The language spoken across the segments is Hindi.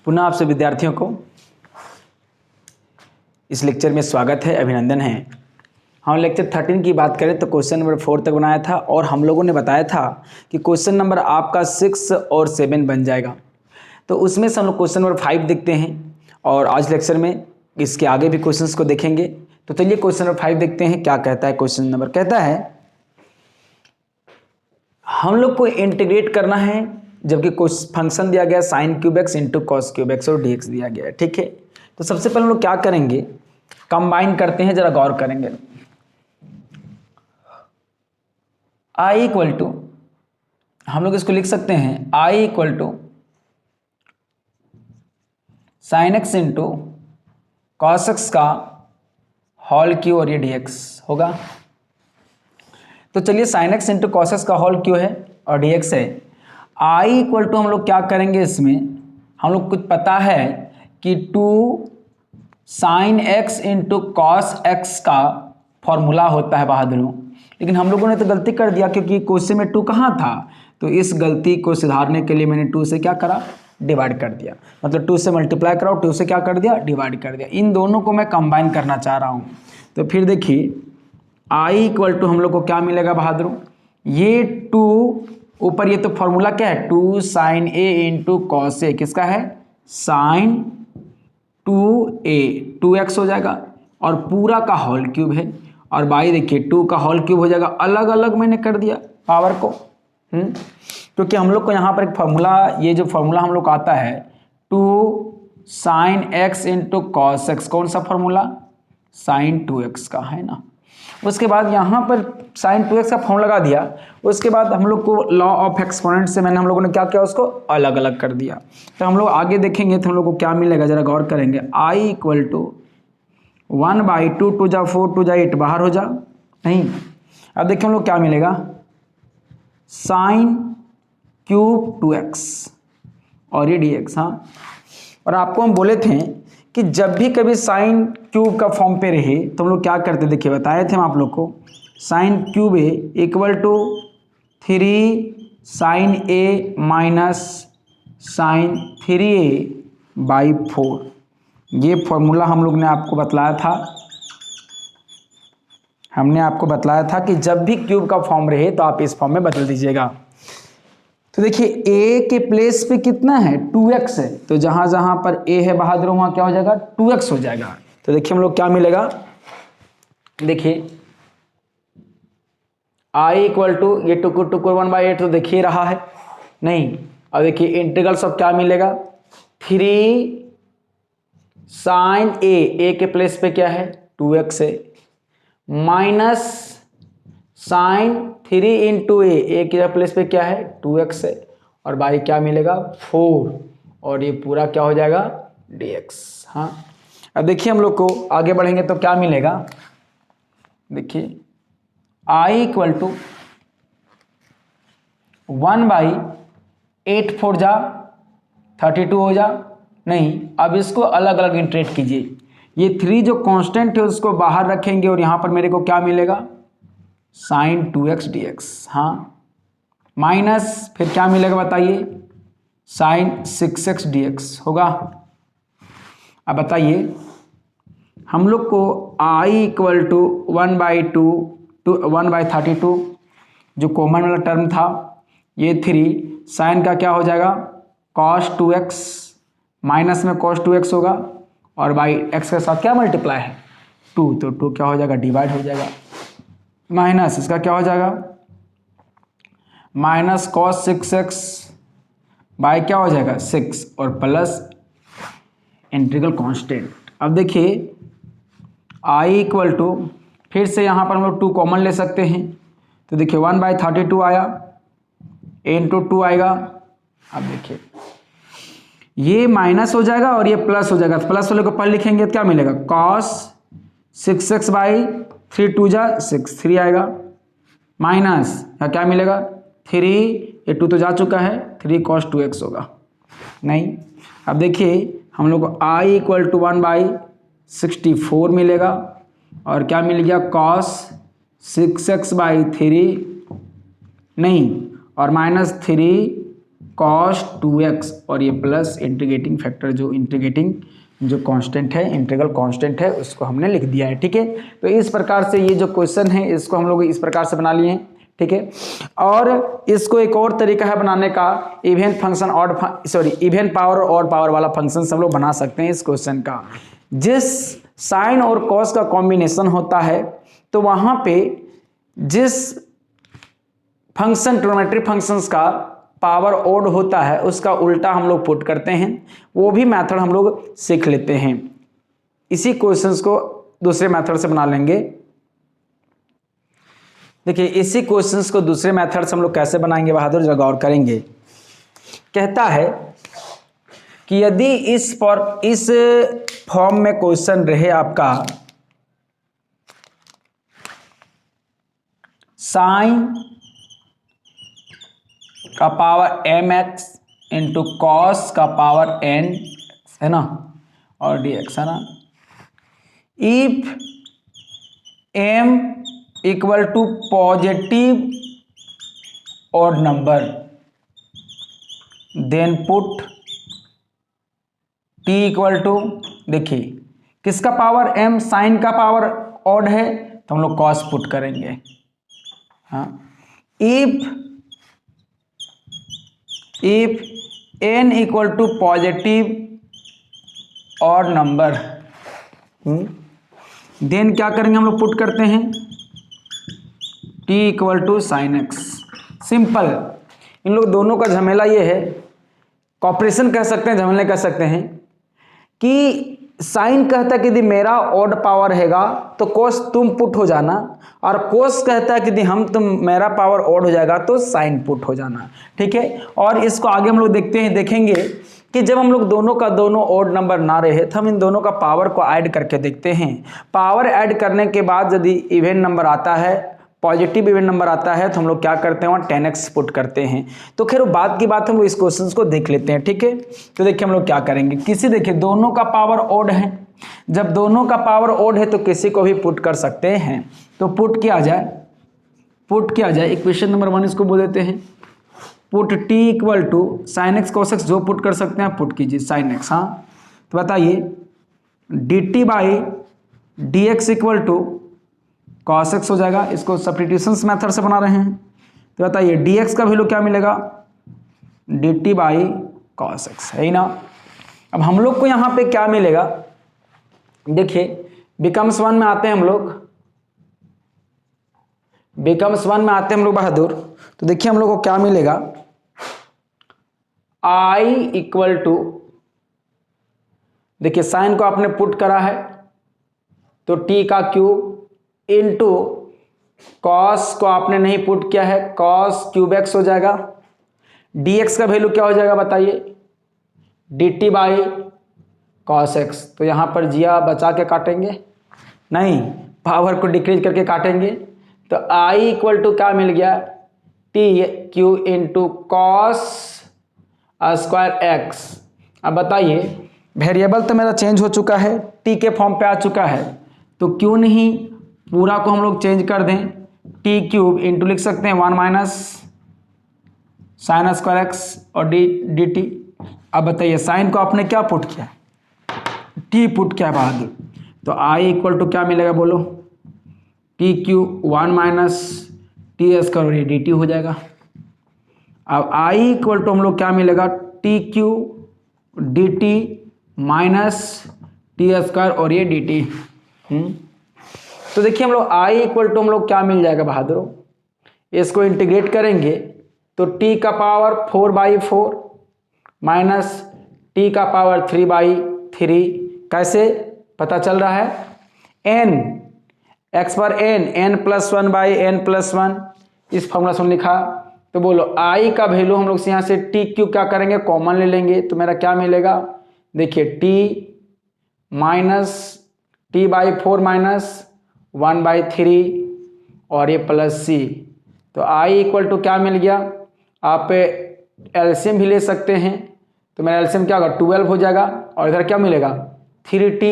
पुनः आप सभी विद्यार्थियों को इस लेक्चर में स्वागत है, अभिनंदन है। हम लेक्चर 13 की बात करें तो क्वेश्चन नंबर 4 तक बनाया था और हम लोगों ने बताया था कि क्वेश्चन नंबर आपका 6 और 7 बन जाएगा। तो उसमें से हम लोग क्वेश्चन नंबर 5 देखते हैं और आज लेक्चर में इसके आगे भी क्वेश्चंस को देखेंगे। तो चलिए क्वेश्चन नंबर 5 देखते हैं क्या कहता है। क्वेश्चन नंबर कहता है हम लोग को इंटीग्रेट करना है जबकि कुछ फंक्शन दिया गया sine cube x into cos cube x और डी एक्स दिया गया है। ठीक है, तो सबसे पहले हम लोग क्या करेंगे, कंबाइन करते हैं, जरा गौर करेंगे। आई इक्वल टू, हम लोग इसको लिख सकते हैं I equal to sine x into cos x का होल क्यू और ये डी एक्स होगा। तो चलिए sine x into cos x का होल क्यू है और डी एक्स है। आई इक्वल टू हम लोग क्या करेंगे, इसमें हम लोग कुछ पता है कि 2 sign x into cos x का फॉर्मूला होता है बहादुरों। लेकिन हम लोगों ने तो गलती कर दिया क्योंकि क्वेश्चन में 2 कहाँ था, तो इस गलती को सुधारने के लिए मैंने 2 से क्या करा, डिवाइड कर दिया। मतलब 2 से मल्टीप्लाई कराओ, 2 से क्या कर दिया, डिवाइड कर दिया। इन दोनों को मैं कंबाइन करना चाह रहा हूँ। तो फिर देखिए आई इक्वल टू हम लोग को क्या मिलेगा बहादुरों, ये 2 ऊपर, ये तो फॉर्मूला क्या है, 2 sign A into cos A, किसका है, साइन 2a, 2x हो जाएगा और पूरा का होल क्यूब है। और बाई देखिए 2 का होल क्यूब हो जाएगा, अलग अलग मैंने कर दिया पावर को, क्योंकि हम लोग को यहाँ पर एक फॉर्मूला, ये जो फॉर्मूला हम लोग को आता है 2 sign x into cos x, कौन सा फॉर्मूला, साइन 2x का है ना। उसके बाद यहाँ पर साइन 2x का फॉर्म लगा दिया। उसके बाद हम लोग को लॉ ऑफ एक्सपोनेंट से मैंने हम लोगों ने क्या किया, उसको अलग अलग कर दिया। तो हम लोग आगे देखेंगे तो हम लोग को क्या मिलेगा, जरा गौर करेंगे। आई इक्वल टू 1/2, 2 जा 4, 2 जा 8, बाहर हो जा नहीं। अब देखिए हम लोग क्या मिलेगा, साइन क्यूब 2x और ये dx। हाँ, और आपको हम बोले थे कि जब भी कभी साइन क्यूब का फॉर्म पे रहे तो हम लोग क्या करते, देखिए बताए थे हम आप लोग को, sine cube a equal to 3 sine a minus sine 3a/4। ये फॉर्मूला हम लोग ने आपको बतलाया था, हमने आपको बतलाया था कि जब भी क्यूब का फॉर्म रहे तो आप इस फॉर्म में बदल दीजिएगा। तो देखिए a के प्लेस पे कितना है, 2x है, तो जहां जहां पर a है बहादुर वहां क्या हो जाएगा, 2x हो जाएगा। तो देखिए हम लोग क्या मिलेगा, देखिए i इक्वल टू ये टुकुर टुकुर 1/8 तो देखिए रहा है नहीं। अब देखिए इंटीग्रल्स ऑफ क्या मिलेगा, 3 साइन a के प्लेस पे क्या है 2x है, माइनस साइन 3 इंटू ए के प्लेस पे क्या है 2x है, और बाई क्या मिलेगा 4, और ये पूरा क्या हो जाएगा dx। हाँ, अब देखिए हम लोग को आगे बढ़ेंगे तो क्या मिलेगा, देखिए i इक्वल टू 1/8, 4 जा 32 हो जा नहीं। अब इसको अलग अलग इंटीग्रेट कीजिए, ये 3 जो कांस्टेंट है उसको बाहर रखेंगे और यहाँ पर मेरे को क्या मिलेगा, साइन 2x dx। हाँ, माइनस फिर क्या मिलेगा बताइए, साइन 6x dx होगा। अब बताइए हम लोग को i इक्वल टू 1/32 जो कॉमन वाला टर्म था, ये 3 साइन का क्या हो जाएगा cos 2x, माइनस में cos 2x होगा और बाई x के साथ क्या मल्टीप्लाई है 2, तो 2 क्या हो जाएगा डिवाइड हो जाएगा, माइनस इसका क्या हो जाएगा माइनस cos 6x बाई क्या हो जाएगा 6 और प्लस इंटीग्रल कांस्टेंट। अब देखिए i इक्वल टू, फिर से यहाँ पर हम लोग 2 कॉमन ले सकते हैं, तो देखिए 1/32 आया इंटू 2 आएगा। अब देखिए ये माइनस हो जाएगा और ये प्लस हो जाएगा, प्लस वाले को पहले लिखेंगे तो क्या मिलेगा cos 6x/3, 2 जा 6, 3 आएगा, माइनस या क्या मिलेगा 3, ये 2 तो जा चुका है, 3 cos 2x होगा नहीं। अब देखिए हम लोग को i इक्वल टू 1/64 मिलेगा और क्या मिल गया cos 6x/3 नहीं, और -3 cos 2x और ये प्लस इंटीग्रेटिंग फैक्टर जो इंटीग्रेटिंग जो कांस्टेंट है, इंटीग्रल कांस्टेंट है, उसको हमने लिख दिया है। ठीक है, तो इस प्रकार से ये जो क्वेश्चन है इसको हम लोग इस प्रकार से बना लिए हैं। ठीक है, और इसको एक और तरीका है बनाने का, even function odd even power और ऑड पावर वाला फंक्शन हम लोग बना सकते हैं इस क्वेश्चन का। जिस साइन और कॉस का कॉम्बिनेशन होता है तो वहां पे जिस फंक्शन ट्रिग्नोमेट्रिक फंक्शंस का पावर ओड होता है उसका उल्टा हम लोग पुट करते हैं, वो भी मेथड हम लोग सीख लेते हैं। इसी क्वेश्चंस को दूसरे मेथड से बना लेंगे। देखिए इसी क्वेश्चंस को दूसरे मेथड से हम लोग कैसे बनाएंगे बहादुर, जरा गौर करेंगे। कहता है कि यदि इस फॉर्म में क्वेश्चन रहे आपका साइन का पावर mx इंटू कॉस का पावर n है ना, और dx है ना, if m equal to positive odd number then put t equal to, देखिए किसका पावर m, साइन का पावर ऑड है तो हम लोग कॉस पुट करेंगे। हाँ, if n equal to positive odd number then क्या करेंगे हम लोग, पुट करते हैं t equal to sine x. Simple, इन लोग दोनों का झमेला ये है, कॉपरेशन कह सकते हैं, झमेले कह सकते हैं कि साइन कहता है कि यदि मेरा ऑड पावर हैगा तो कोस तुम पुट हो जाना, और कोस कहता है कि यदि मेरा पावर ऑड हो जाएगा तो साइन पुट हो जाना। ठीक है, और इसको आगे हम लोग देखेंगे कि जब हम लोग दोनों का दोनों ऑड नंबर ना रहे तो हम इन दोनों का पावर को ऐड करके देखते हैं। पावर ऐड करने के बाद यदि इवन नंबर आता है, पॉजिटिव इवन नंबर आता है, तो हम लोग क्या करते हैं वहाँ 10x पुट करते हैं। तो खैर वो बात की बात, हम इस क्वेश्चन को देख लेते हैं। ठीक है, तो देखिए हम लोग क्या करेंगे, देखिए दोनों का पावर ऑड है, जब दोनों का पावर ऑड है तो किसी को भी पुट कर सकते हैं। तो पुट किया जाए इक्वेशन नंबर 1 इसको बोल देते हैं, put t equal to sine x cos x, जो पुट कर सकते हैं पुट कीजिए साइन एक्स। हाँ, तो बताइए dt by d x equal to cos x हो जाएगा। इसको सब्स्टिट्यूशंस मेथड से बना रहे हैं, तो बताइए dx का वैल्यू क्या मिलेगा, dt बाई कॉस एक्स, है ही ना। अब हम लोग को यहाँ पे क्या मिलेगा, देखिए बिकम्स 1 में आते हैं हम लोग, बहादुर। तो देखिए हम लोग को क्या मिलेगा, i इक्वल टू, देखिए साइन को आपने पुट करा है तो t का क्यूब इंटू कॉस को आपने नहीं पुट किया है, कॉस क्यूब एक्स हो जाएगा। dx का वैल्यू क्या हो जाएगा बताइए, dt बाई कॉस एक्स। तो यहाँ पर जिया बचा के काटेंगे, नहीं पावर को डिक्रीज करके काटेंगे, तो i इक्वल टू क्या मिल गया, T Q into cos square x. अब बताइए वेरिएबल तो मेरा चेंज हो चुका है, t के फॉर्म पे आ चुका है, तो क्यों नहीं पूरा को हम लोग चेंज कर दें, टी क्यूब इंटू लिख सकते हैं 1 माइनस साइन स्क्वायर एक्स और डी टी। अब बताइए साइन को आपने क्या पुट किया, टी पुट किया बहादुर, तो आई इक्वल टू क्या मिलेगा बोलो, T cube 1 minus T square और ये डी टी हो जाएगा। अब आई इक्वल टू हम लोग क्या मिलेगा, T cube D T minus T square और ये डी टी। तो देखिए हम लोग i इक्वल टू हम लोग क्या मिल जाएगा बहादुर, इसको इंटीग्रेट करेंगे तो t का पावर 4/4 माइनस t का पावर 3/3, कैसे पता चल रहा है, n x पर n प्लस 1/n+1, इस फॉर्मूला से लिखा। तो बोलो i का वैल्यू हम लोग से यहाँ से t क्यूब क्या करेंगे, कॉमन ले लेंगे, तो मेरा क्या मिलेगा, देखिए t माइनस t/4 माइनस 1/3 और ये प्लस c। तो i इक्वल टू क्या मिल गया, आप एलसीएम भी ले सकते हैं, तो मेरा एलसीएम क्या होगा 12 हो जाएगा, और इधर क्या मिलेगा 3t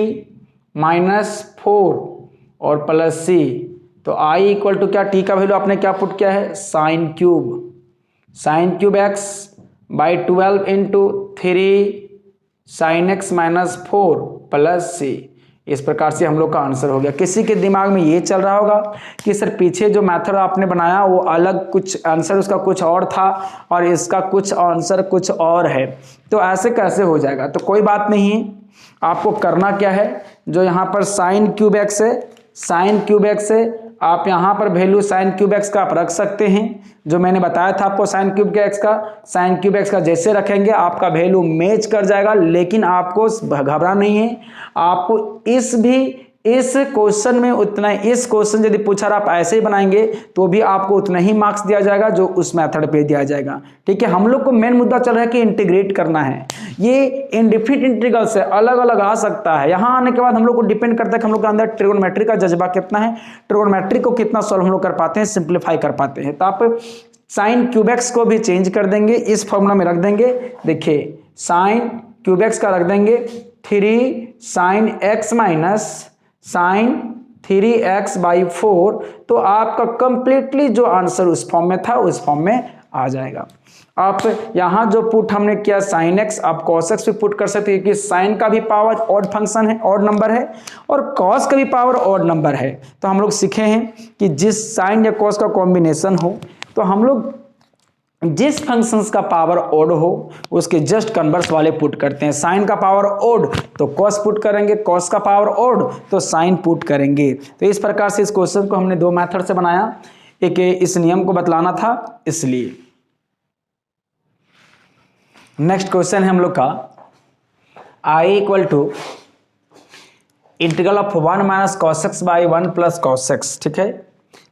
माइनस 4 और प्लस c। तो i इक्वल टू क्या, t का वैल्यू आपने क्या पुट किया है, sine cube x by 12 into 3 sine x minus 4 plus c. इस प्रकार से हम लोग का आंसर हो गया। किसी के दिमाग में ये चल रहा होगा कि सर पीछे जो मेथड आपने बनाया वो अलग, कुछ आंसर उसका कुछ और था और इसका कुछ आंसर कुछ और है, तो ऐसे कैसे हो जाएगा। तो कोई बात नहीं, आपको करना क्या है, जो यहाँ पर साइन क्यूब एक्स है, साइन क्यूब एक्स है, आप यहाँ पर वैल्यू साइन क्यूब एक्स का आप रख सकते हैं, जो मैंने बताया था आपको साइन क्यूब एक्स का। साइन क्यूब एक्स का जैसे रखेंगे आपका वैल्यू मैच कर जाएगा, लेकिन आपको घबराना नहीं है। आपको इस क्वेश्चन में उतना, इस क्वेश्चन यदि पूछा आप ऐसे ही बनाएंगे तो भी आपको उतना ही मार्क्स दिया जाएगा जो उस मेथड पे दिया जाएगा। ठीक है, हम लोग को मेन मुद्दा चल रहा है कि इंटीग्रेट करना है। ये इनडिफिनिट इंटीग्रल से अलग अलग आ सकता है। यहाँ आने के बाद हम लोग को डिपेंड करता है कि हम लोग के अंदर ट्रिगोनोमेट्री का जज्बा कितना है, ट्रिगोनोमेट्री को कितना सॉल्व हम लोग कर पाते हैं, सिंप्लीफाई कर पाते हैं। तो आप साइन क्यूब एक्स को भी चेंज कर देंगे, इस फॉर्मूला में रख देंगे। देखिए साइन क्यूब एक्स का रख देंगे 3 sine x minus sign 3x/4, तो आपका कंप्लीटली जो आंसर उस फॉर्म में था उस फॉर्म में आ जाएगा। आप यहाँ जो पुट हमने किया साइन एक्स, आप कॉस एक्स भी पुट कर सकते हैं, क्योंकि साइन का भी पावर ऑड फंक्शन है, ऑड नंबर है, और कॉस का भी पावर ऑड नंबर है। तो हम लोग सीखे हैं कि जिस साइन या कॉस का कॉम्बिनेशन हो, तो हम लोग जिस फंक्शंस का पावर ओड हो उसके जस्ट कन्वर्स वाले पुट करते हैं। साइन का पावर ओड तो कॉस पुट करेंगे, कॉस का पावर ओड तो साइन पुट करेंगे। तो इस प्रकार से इस क्वेश्चन को हमने दो मेथड से बनाया, एक इस नियम को बतलाना था इसलिए। नेक्स्ट क्वेश्चन है हम लोग का I = integral of 1 - cos x / 1 + cos x। ठीक है,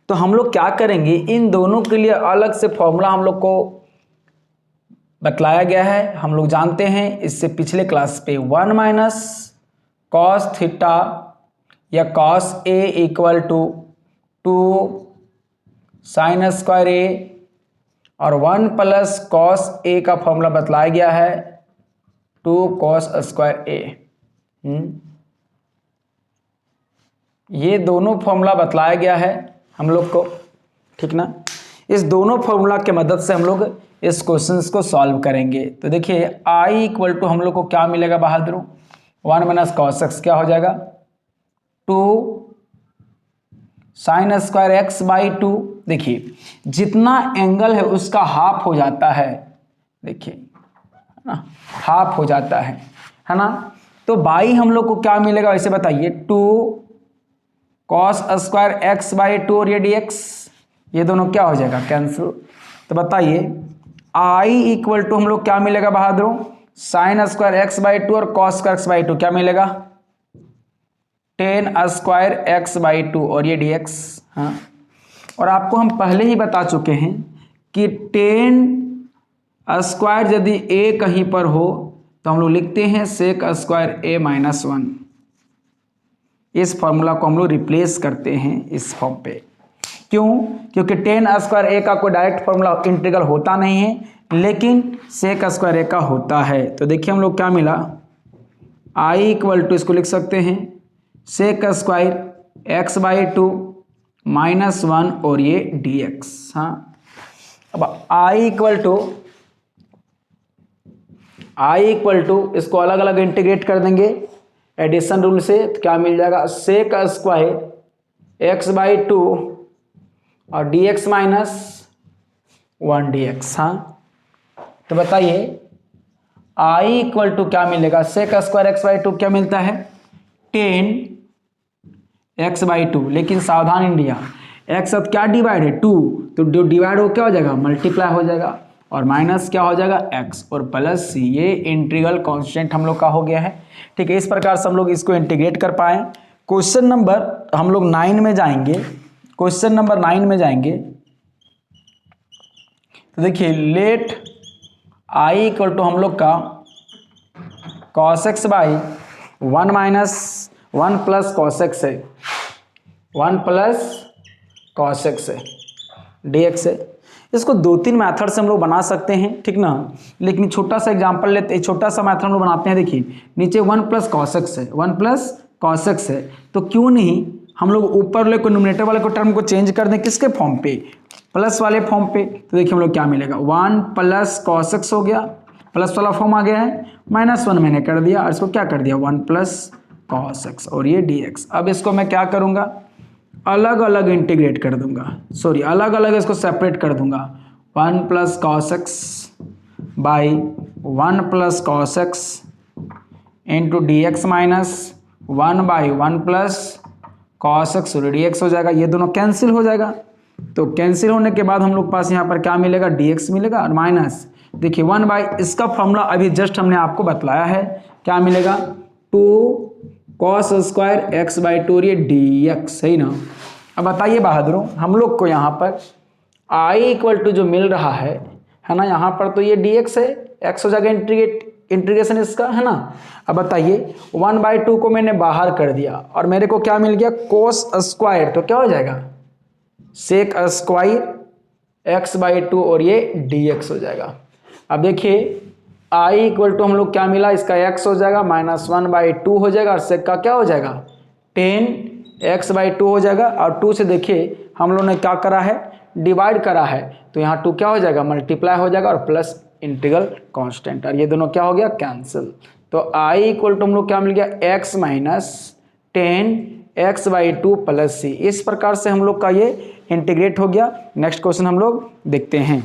तो हम लोग क्या करेंगे, इन दोनों के लिए अलग से फॉर्मूला हम लोग को बतलाया गया है, हम लोग जानते हैं इससे पिछले क्लास पे। 1 - cos थीटा या cos A = 2 sin square A, और 1 + cos A का फॉर्मूला बतलाया गया है 2 cos स्क्वायर A। ये दोनों फॉर्मूला बतलाया गया है हम लोग को, ठीक ना। इस दोनों फॉर्मूला के मदद से हम लोग इस क्वेश्चंस को सॉल्व करेंगे। तो देखिए I = हम लोग को क्या मिलेगा बहादुर, 1 - cos x क्या हो जाएगा 2 sin स्क्वायर x/2। देखिए जितना एंगल है उसका हाफ हो जाता है, देखिए ना, हाफ हो जाता है ना। तो बाई हम लोग को क्या मिलेगा वैसे बताइए, 2 cos स्क्वायर x/2 और ये dx, ये दोनों क्या हो जाएगा कैंसिल। तो बताइए I = हम लोग क्या मिलेगा बहादुर, sin स्क्वायर x/2 और cos स्क्वायर x/2 क्या मिलेगा 10 स्क्वायर x/2 और ये dx। हाँ, और आपको हम पहले ही बता चुके हैं कि 10 स्क्वायर यदि a कहीं पर हो तो हम लोग लिखते हैं sec स्क्वायर A - 1। इस फॉर्मूला को हम लोग रिप्लेस करते हैं इस फॉर्म पे। क्यों, क्योंकि 10 स्क्वायर A का कोई डायरेक्ट फॉर्मूला इंटीग्रल होता नहीं है, लेकिन sec स्क्वायर A का होता है। तो देखिए हम लोग क्या मिला, I = इसको लिख सकते हैं sec स्क्वायर x/2 -1 और ये dx। हाँ, अब I = इसको अलग अलग इंटीग्रेट कर देंगे एडिशन रूल से, तो क्या मिल जाएगा sec स्क्वायर x/2 और dx - 1 dx। हाँ, तो बताइए I = क्या मिलेगा, sec स्क्वायर x/2 क्या मिलता है 10 x/2, लेकिन सावधान इंडिया, x अब क्या डिवाइड है 2, तो जो डिवाइड हो क्या हो जाएगा मल्टीप्लाई हो जाएगा, और माइनस क्या हो जाएगा x और प्लस c। ये इंटीग्रल कांस्टेंट हम लोग का हो गया है। ठीक है, इस प्रकार से हम लोग इसको इंटीग्रेट कर पाए। क्वेश्चन नंबर हम लोग 9 में जाएंगे, क्वेश्चन नंबर 9 में जाएंगे। तो देखिए लेट I = हम लोग का cos x / 1 - 1 + cos x है, 1 + cos x है, dx है। इसको 2-3 मेथड से हम लोग बना सकते हैं, ठीक ना, लेकिन छोटा सा एग्जांपल लेते हैं, छोटा सा मेथड हम लोग बनाते हैं। देखिए नीचे 1 + cos x है, 1 + cos x है, तो क्यों नहीं हम लोग ऊपर वाले को न्यूमरेटर वाले को टर्म को चेंज कर दें किसके फॉर्म पे, प्लस वाले फॉर्म पे, तो देखिए हम लोग क्या मिलेगा 1 प्लस cos x हो गया, प्लस वाला फॉर्म आ गया है, -1 मैंने कर दिया और इसको क्या कर दिया 1 प्लस cos x और ये dx। अब इसको मैं क्या करूँगा, अलग अलग इंटीग्रेट कर दूंगा, सॉरी अलग अलग इसको सेपरेट कर दूंगा, 1 plus cos x by 1 plus cos x into D x minus 1 by 1 plus cos x और dx हो जाएगा, ये दोनों कैंसिल हो जाएगा। तो कैंसिल होने के बाद हम लोग पास यहाँ पर क्या मिलेगा, dx मिलेगा और माइनस देखिए 1 बाई इसका फॉर्मूला अभी जस्ट हमने आपको बतलाया है, क्या मिलेगा 2 cos स्क्वायर x बाई 2 और ये dx, सही ना। अब बताइए बहादुरों, हम लोग को यहाँ पर i इक्वल टू जो मिल रहा है ना, यहाँ पर तो ये dx है, x हो जाएगा इंटीग्रेशन इसका, है ना। अब बताइए 1 बाई 2 को मैंने बाहर कर दिया और मेरे को क्या मिल गया cos स्क्वायर, तो क्या हो जाएगा सेक स्क्वायर x बाई 2 और ये dx हो जाएगा। अब देखिए i इक्वल टू हम लोग क्या मिला, इसका x हो जाएगा -1 बाई 2 हो जाएगा और सेक का क्या हो जाएगा 10 x बाई 2 हो जाएगा और 2 से देखिए हम लोग ने क्या करा है डिवाइड करा है, तो यहाँ 2 क्या हो जाएगा मल्टीप्लाई हो जाएगा और प्लस इंटीग्रल कांस्टेंट और ये दोनों क्या हो गया कैंसिल। तो i इक्वल टू हम लोग क्या मिल गया x minus 10 x by 2 plus c. इस प्रकार से हम लोग का ये इंटीग्रेट हो गया। नेक्स्ट क्वेश्चन हम लोग देखते हैं।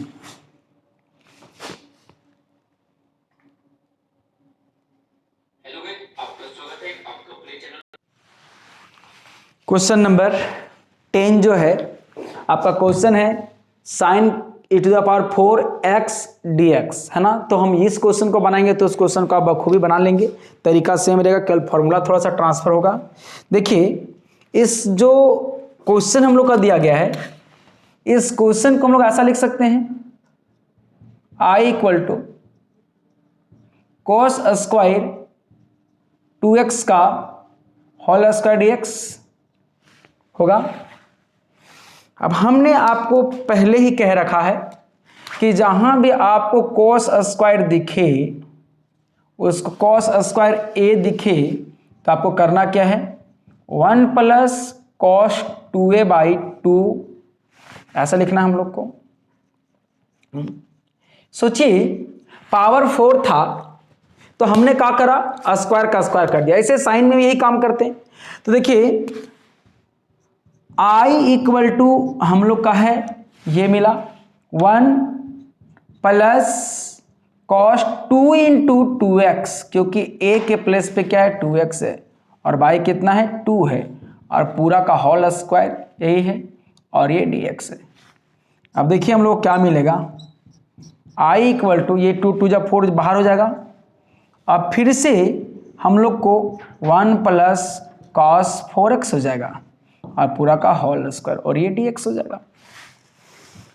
क्वेश्चन नंबर 10 जो है आपका क्वेश्चन है sine e to the power 4x dx, है ना। तो हम इस क्वेश्चन को बनाएंगे तो उस क्वेश्चन को आप बखूबी बना लेंगे, तरीका सेम रहेगा, केवल फॉर्मूला थोड़ा सा ट्रांसफर होगा। देखिए इस जो क्वेश्चन हम लोग का दिया गया है, इस क्वेश्चन को हम लोग ऐसा लिख सकते हैं i equal to cos square 2x का होल स्क्वायर dx होगा। अब हमने आपको पहले ही कह रखा है कि जहां भी आपको cos स्क्वायर दिखे, उसको cos स्क्वायर a दिखे, तो आपको करना क्या है 1 प्लस cos 2a बाई 2 ऐसा लिखना है हम लोग को। सोचिए पावर 4 था तो हमने क्या करा स्क्वायर का स्क्वायर कर दिया, ऐसे साइन में भी यही काम करते हैं। तो देखिए i इक्वल टू हम लोग का है ये मिला 1 प्लस cos 2 इंटू 2x, क्योंकि a के प्लेस पे क्या है 2x है और y कितना है 2 है और पूरा का होल स्क्वायर यही है और ये dx है। अब देखिए हम लोग क्या मिलेगा i इक्वल टू ये 2 जब 4 बाहर हो जाएगा। अब फिर से हम लोग को 1 प्लस cos 4x हो जाएगा और पूरा का होल स्क्वायर और ये dx हो जाएगा।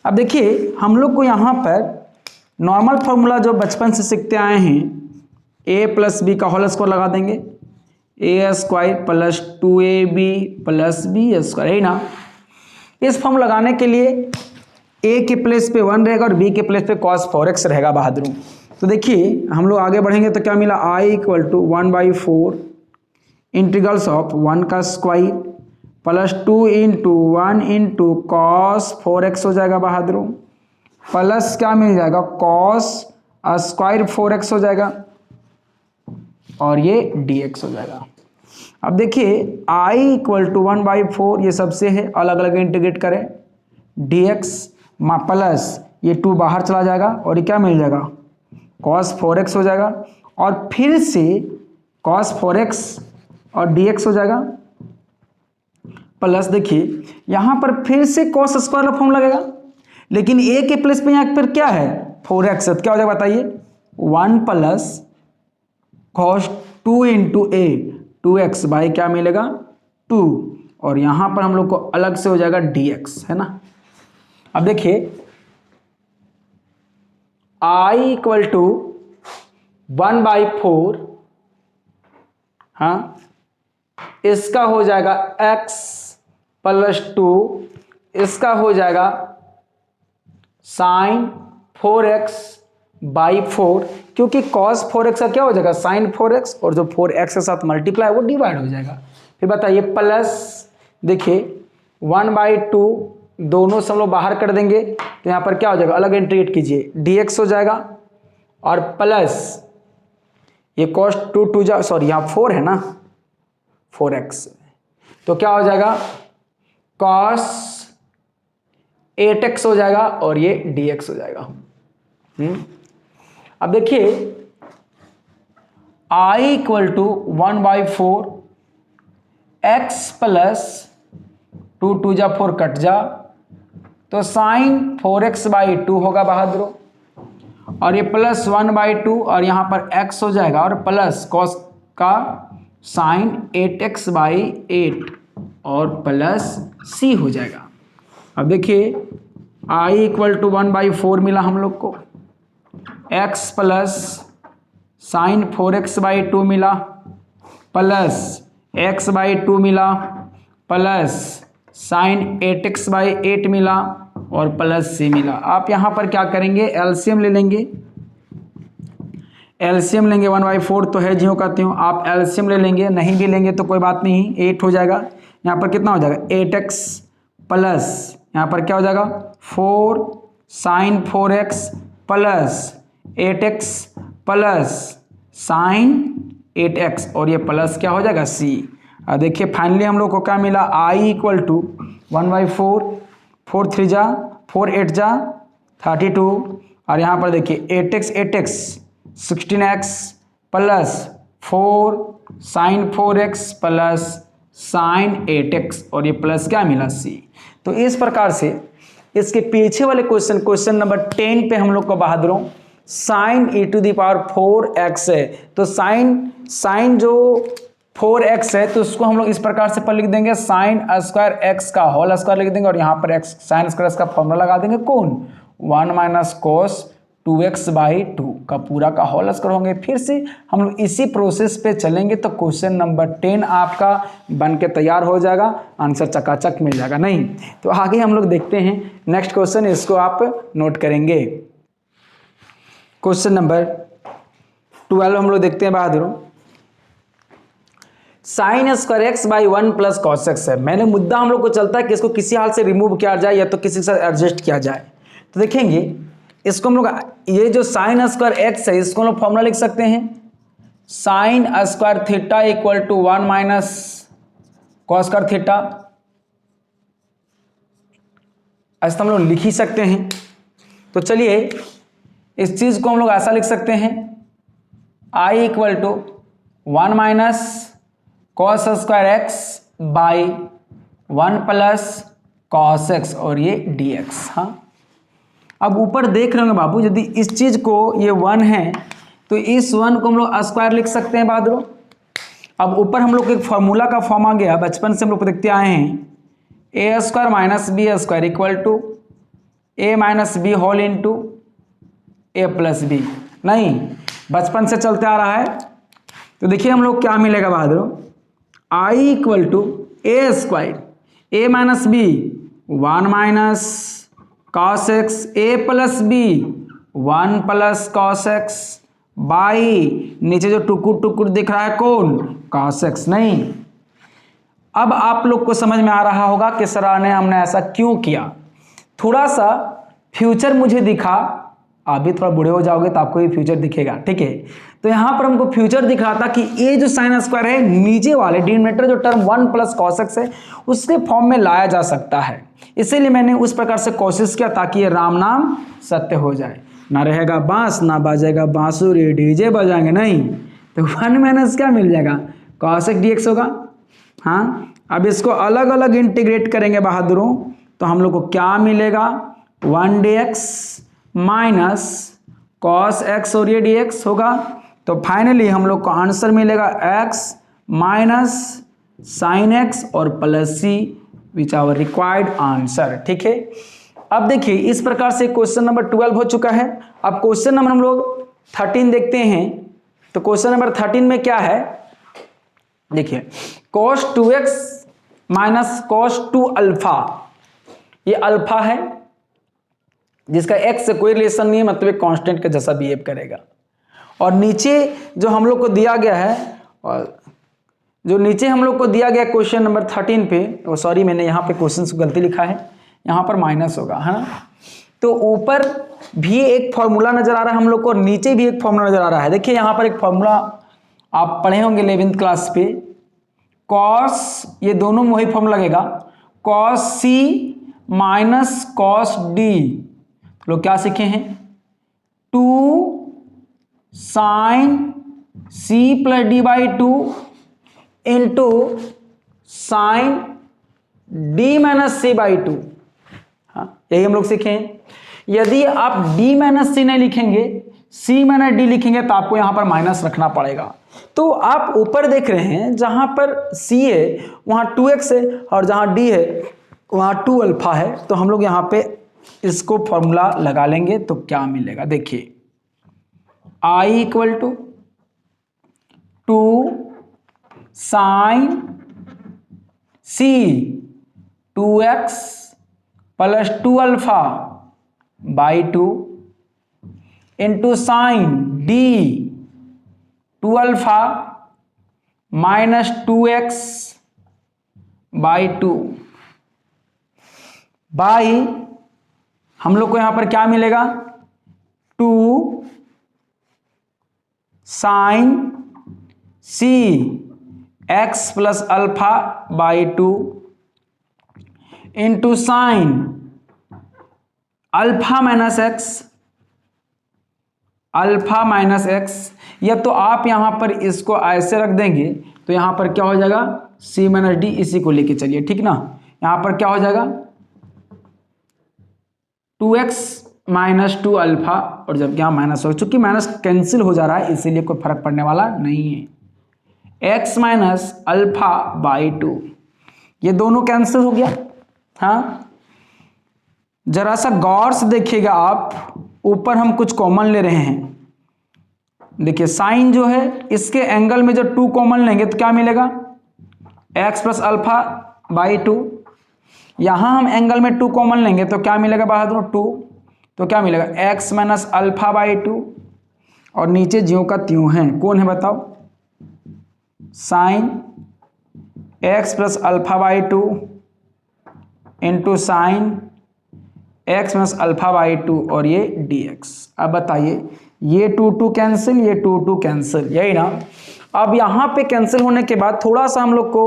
अब देखिए हम लोग को यहाँ पर नॉर्मल फॉर्मूला जो बचपन से सीखते आए हैं, a प्लस बी का होल स्क्वायर लगा देंगे, a स्क्वायर plus 2ab plus b square, है ना। इस फॉर्म लगाने के लिए a के प्लेस पे 1 रहेगा और b के प्लेस पे cos 4x रहेगा बहादुरों। तो देखिए हम लोग आगे बढ़ेंगे तो क्या मिला i equal to 1/4 integrals of 1 का square plus 2 into 1 into cos 4x हो जाएगा बहादुरों, प्लस क्या मिल जाएगा कॉस स्क्वायर 4x हो जाएगा और ये dx हो जाएगा। अब देखिए i इक्वल टू 1/4 ये सबसे है, अलग अलग इंटीग्रेट करें dx प्लस ये 2 बाहर चला जाएगा और ये क्या मिल जाएगा cos 4x हो जाएगा और फिर से cos 4x और dx हो जाएगा प्लस देखिए यहाँ पर फिर से cos स्क्वायर का फॉर्म लगेगा, लेकिन a के प्लेस पे यहाँ पर क्या है 4x, तो क्या हो जाएगा बताइए 1 plus cos 2 into a 2x by क्या मिलेगा 2 और यहाँ पर हम लोग को अलग से हो जाएगा dx, है ना। अब देखिए i इक्वल टू 1/4, हाँ इसका हो जाएगा x प्लस 2, इसका हो जाएगा साइन 4x बाई 4, क्योंकि cos 4x का क्या हो जाएगा साइन 4x और जो 4x के साथ मल्टीप्लाई वो डिवाइड हो जाएगा। फिर बताइए प्लस देखिए 1/2 दोनों से हम लोग बाहर कर देंगे तो यहाँ पर क्या हो जाएगा, अलग इंटीग्रेट कीजिए, dx हो जाएगा और प्लस ये cos 2 जा सॉरी यहाँ 4 है ना 4x, तो क्या हो जाएगा cos 8x हो जाएगा और ये dx हो जाएगा। अब देखिए I = 1/4 x प्लस 2 जा 4 कट जा तो साइन 4x/2 होगा बहादुरों, और ये प्लस 1/2 और यहाँ पर x हो जाएगा और प्लस cos का साइन 8x/8 और प्लस c हो जाएगा। अब देखिए I = 1/4 मिला हम लोग को, x प्लस साइन 4x/2 मिला, प्लस x/2 मिला, प्लस साइन 8x/8 मिला और प्लस c मिला। आप यहाँ पर क्या करेंगे, एलसीएम ले लेंगे, एलसीएम लेंगे 1/4 तो है ज्यों का त्यों, आप एलसीएम ले लेंगे, नहीं भी लेंगे तो कोई बात नहीं, 8 हो जाएगा। यहाँ पर कितना हो जाएगा 8x प्लस यहाँ पर क्या हो जाएगा 4 sign 4x plus 8x plus sign 8x और ये प्लस क्या हो जाएगा c। अब देखिए फाइनली हम लोग को क्या मिला, I = 1/4, 4 3 जा 4 8 जा 32 और यहाँ पर देखिए 8x 16x plus 4 sign 4x plus sign 8x और ये प्लस क्या मिला c। तो इस प्रकार से इसके पीछे वाले क्वेश्चन नंबर 10 पे हम लोग को बहादुरों साइन e⁴x है, तो साइन जो 4x है तो उसको हम लोग इस प्रकार से पर लिख देंगे साइन स्क्वायर x का होल स्क्वायर लिख देंगे और यहाँ पर x साइन स्क्वायर का फॉर्मूला लगा देंगे कौन 1 - cos 2x/2 का पूरा का होल स्क्वायर होंगे। फिर से हम लोग इसी प्रोसेस पे चलेंगे तो क्वेश्चन नंबर 10 आपका बन के तैयार हो जाएगा, आंसर चकाचक मिल जाएगा। नहीं तो आगे हम लोग देखते हैं नेक्स्ट क्वेश्चन, इसको आप नोट करेंगे। क्वेश्चन नंबर 12 हम लोग देखते हैं बहादुरों, sine square x/1 plus cos x है। मैंने मुद्दा हम लोग को चलता है कि इसको किसी हाल से रिमूव किया जाए या तो किसी के साथ एडजस्ट किया जाए। तो देखेंगे इसको हम लोग, ये जो साइन स्क्वायर x है इसको हम लोग फॉर्मूला लिख सकते हैं sine square theta = 1 - cos square theta, ऐसा हम लोग लिख ही सकते हैं। तो चलिए इस चीज को हम लोग ऐसा लिख सकते हैं I = 1 - cos square x/1 plus cos x और ये dx। हाँ अब ऊपर देख रहे होंगे बाबू, यदि इस चीज को ये 1 है तो इस 1 को हम लोग स्क्वायर लिख सकते हैं बहादुरों। अब ऊपर हम लोग एक फार्मूला का फॉर्म आ गया, बचपन से हम लोग देखते आए हैं a² - b² = a - b whole into a + b, नहीं बचपन से चलते आ रहा है। तो देखिए हम लोग क्या मिलेगा बहादुरों, I = a² a - b 1 - cos x a + b 1 + cos x by नीचे जो टुकुर दिख रहा है कौन cos x। नहीं अब आप लोग को समझ में आ रहा होगा कि सर हमने ऐसा क्यों किया, थोड़ा सा फ्यूचर मुझे दिखा, आप भी थोड़ा बूढ़े हो जाओगे तो आपको ये फ्यूचर दिखेगा, ठीक है। तो यहाँ पर हमको फ्यूचर दिख रहा था कि ये जो साइन स्क्वायर है नीचे वाले डिनोमिनेटर जो टर्म 1 + cos x है उसके फॉर्म में लाया जा सकता है, इसीलिए मैंने उस प्रकार से कोशिश किया ताकि ये राम नाम सत्य हो जाए। ना रहेगा बांस ना बाजेगा बांसुरी, डीजे बजाएंगे नहीं, तो 1 - क्या मिल जाएगा cos x dx होगा। हाँ अब इसको अलग अलग इंटीग्रेट करेंगे बहादुरों तो हम लोग को क्या मिलेगा 1 dx माइनस cos x और ये dx होगा। तो फाइनली हम लोग को आंसर मिलेगा x माइनस साइन x और plus c which our required answer, ठीक है। अब देखिए इस प्रकार से क्वेश्चन नंबर 12 हो चुका है। अब क्वेश्चन नंबर हम लोग 13 देखते हैं। तो क्वेश्चन नंबर 13 में क्या है, देखिए cos 2x minus cos 2 alpha, ये अल्फा है जिसका x से कोई रिलेशन नहीं है, मतलब एक कांस्टेंट के जैसा बिहेव करेगा। और नीचे जो हम लोग को दिया गया है और जो नीचे हम लोग को दिया गया क्वेश्चन नंबर 13 पे, सॉरी मैंने यहाँ पे क्वेश्चन को गलती लिखा है, यहाँ पर माइनस होगा, है ना। तो ऊपर भी एक फॉर्मूला नजर आ रहा है हम लोग को और नीचे भी एक फॉर्मूला नजर आ रहा है। देखिए यहाँ पर एक फॉर्मूला आप पढ़े होंगे 11th क्लास पे, कॉस, ये दोनों में वही फॉर्मूला लगेगा, cos C minus cos D. लोग क्या सीखे हैं, 2 sine C plus D by 2 into sine D minus C by 2। हाँ, यही हम लोग सीखे हैं। यदि आप d माइनस सी नहीं लिखेंगे, c माइनस डी लिखेंगे तो आपको यहां पर माइनस रखना पड़ेगा। तो आप ऊपर देख रहे हैं जहां पर c है वहां 2x है और जहां d है वहां 2 अल्फा है। तो हम लोग यहां पे इसको फॉर्मूला लगा लेंगे तो क्या मिलेगा, देखिए i equal to 2 sine c 2x plus 2 alpha by 2 into sine D 2 alpha minus 2x by 2 by हम लोग को यहां पर क्या मिलेगा, 2 sine C x plus alpha by 2 into sine alpha minus x, alpha minus x, या तो आप यहां पर इसको ऐसे रख देंगे तो यहां पर क्या हो जाएगा, सी माइनस डी, इसी को लेके चलिए, ठीक ना। यहां पर क्या हो जाएगा 2x माइनस 2 अल्फा, और जब यहां माइनस हो, चूंकि माइनस कैंसिल हो जा रहा है इसीलिए कोई फर्क पड़ने वाला नहीं है, x माइनस अल्फा बाई 2, ये दोनों कैंसिल हो गया। हाँ, जरा सा गौर से देखिएगा आप, ऊपर हम कुछ कॉमन ले रहे हैं। देखिए साइन जो है इसके एंगल में जब 2 कॉमन लेंगे तो क्या मिलेगा, x प्लस अल्फा बाई 2। यहां हम एंगल में 2 कॉमन लेंगे तो क्या मिलेगा बहादुर, 2, तो क्या मिलेगा x माइनस अल्फा बाई 2, और नीचे ज्यों का त्यों है, कौन है बताओ, sine x plus alpha by 2 into sine x minus alpha by 2 और ये dx। अब बताइए ये 2 कैंसिल, ये 2 कैंसिल, यही ना। अब यहाँ पे कैंसिल होने के बाद थोड़ा सा हम लोग को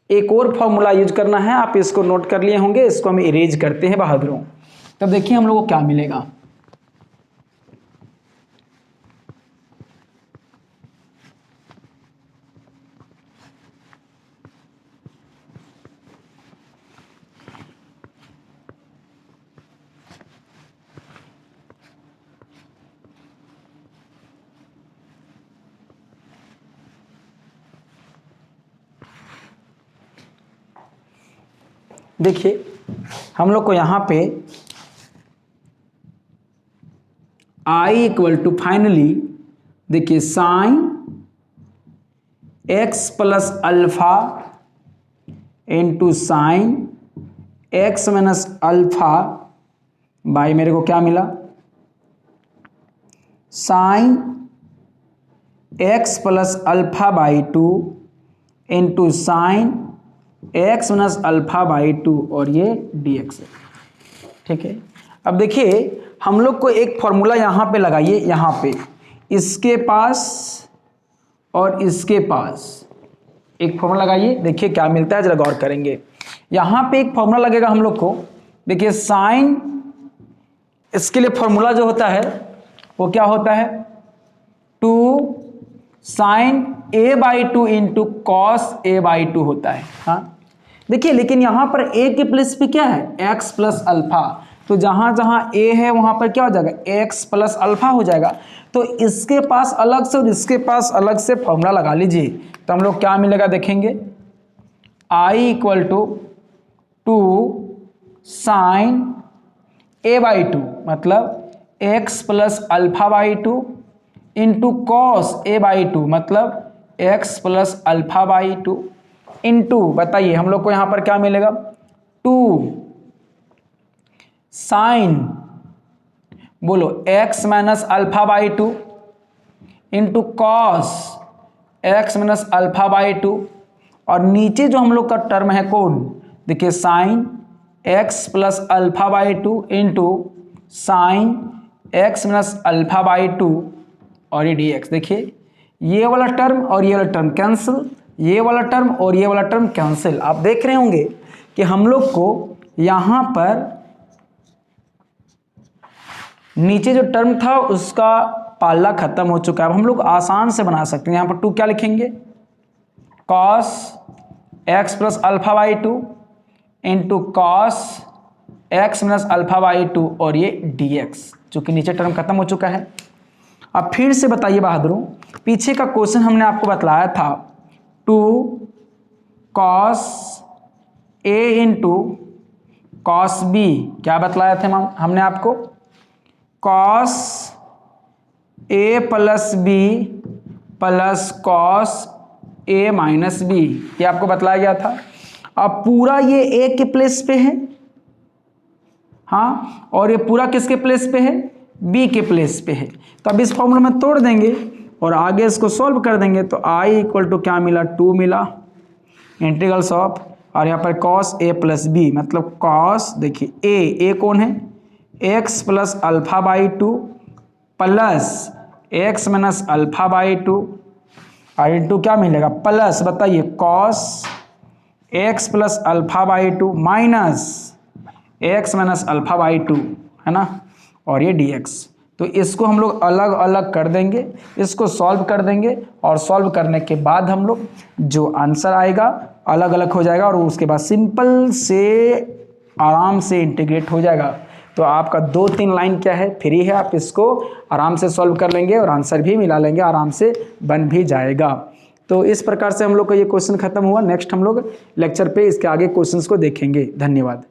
एक और फॉर्मूला यूज करना है, आप इसको नोट कर लिए होंगे, इसको हम इरेज करते हैं बहादुरों। तब देखिए हम लोग को क्या मिलेगा, देखिए हम लोग को यहां पे i इक्वल टू फाइनली देखिए sine x plus alpha into sine x minus alpha by, मेरे को क्या मिला, sine x plus alpha by 2 into sine x minus alpha by 2 और ये dx है, ठीक है। अब देखिए हम लोग को एक फॉर्मूला यहाँ पे लगाइए, यहाँ पे इसके पास और इसके पास एक फॉर्मूला लगाइए, देखिए क्या मिलता है, जरा गौर करेंगे। यहाँ पे एक फॉर्मूला लगेगा हम लोग को, देखिए साइन, इसके लिए फॉर्मूला जो होता है वो क्या होता है, 2 sine a by 2 into cos a by 2 होता है। हाँ देखिए, लेकिन यहां पर a के प्लेस पे क्या है, x प्लस अल्फा, तो जहां जहां a है वहां पर क्या हो जाएगा, x प्लस अल्फा हो जाएगा। तो इसके पास अलग से और इसके पास अलग से फॉर्मूला लगा लीजिए, तो हम लोग क्या मिलेगा देखेंगे, i equal to 2 sine a by 2 मतलब x plus alpha by 2 into cos a by 2 मतलब x plus alpha by 2 into, बताइए हम लोग को यहां पर क्या मिलेगा, 2 साइन, बोलो x minus alpha by 2 into cos x minus alpha by 2 और नीचे जो हम लोग का टर्म है कौन, देखिए sine x plus alpha by two into sine x minus alpha by two और ये डी एक्स। देखिए ये वाला टर्म और ये वाला टर्म कैंसिल, ये वाला टर्म और ये वाला टर्म कैंसिल। आप देख रहे होंगे कि हम लोग को यहाँ पर नीचे जो टर्म था उसका पाला खत्म हो चुका है। अब हम लोग आसान से बना सकते हैं। यहाँ पर टू क्या लिखेंगे, cos x plus alpha by two into cos x minus alpha by two और ये डी एक्स, चूँकि नीचे टर्म खत्म हो चुका है। अब फिर से बताइए बहादुरों, पीछे का क्वेश्चन हमने आपको बतलाया था two cos A into cos B, क्या बतलाया था हमने आपको, cos A plus B plus cos A minus B, ये आपको बतलाया गया था। अब पूरा ये ए के प्लेस पे है, हाँ, और ये पूरा किसके प्लेस पे है, बी के प्लेस पे है। तो अब इस फॉर्मूला में तोड़ देंगे और आगे इसको सॉल्व कर देंगे। तो i इक्वल टू क्या मिला, 2 मिला, इंटीग्रल्स ऑफ, और यहाँ पर कॉस ए प्लस बी मतलब कॉस, देखिए ए कौन है, x plus alpha by two plus x minus alpha by two और इंटू क्या मिलेगा प्लस, बताइए cos x plus alpha by two minus x minus alpha by two, है ना, और ये dx। तो इसको हम लोग अलग अलग कर देंगे, इसको सॉल्व कर देंगे और सॉल्व करने के बाद हम लोग जो आंसर आएगा अलग अलग हो जाएगा और उसके बाद सिंपल से आराम से इंटीग्रेट हो जाएगा। तो आपका 2-3 लाइन क्या है, फ्री है, आप इसको आराम से सॉल्व कर लेंगे और आंसर भी मिला लेंगे, आराम से बन भी जाएगा। तो इस प्रकार से हम लोग का ये क्वेश्चन खत्म हुआ। नेक्स्ट हम लोग लेक्चर पे इसके आगे क्वेश्चंस को देखेंगे। धन्यवाद।